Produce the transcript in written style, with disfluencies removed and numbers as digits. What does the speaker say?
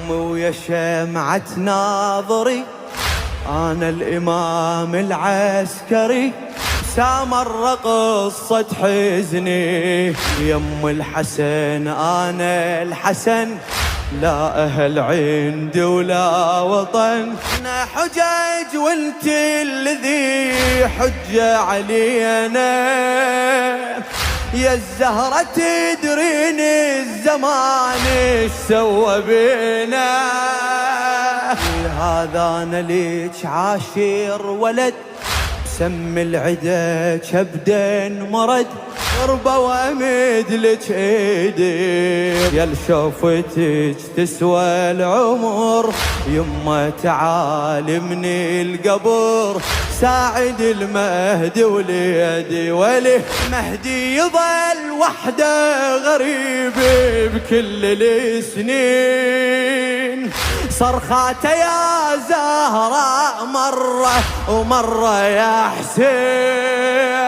يمي ويا شمعة ناظري أنا الإمام العسكري سامر قصة حزني. يم الحسن أنا الحسن لا أهل عندي ولا وطن. أنا حجج وانت الذي حجة علينا يا الزهرة تدرين الزمان ايش سوى بينا. هذا أنا ليش عاشر ولد سم العدا كبدين مرد غربة وامد لك ايدي. يا شوفتك تسوى العمر يما تعالي من القبر ساعد المهدي وليدي. وله مهدي يظل وحده غريب بكل السنين صرخاته يا زهراء مرة ومرة يا حسين.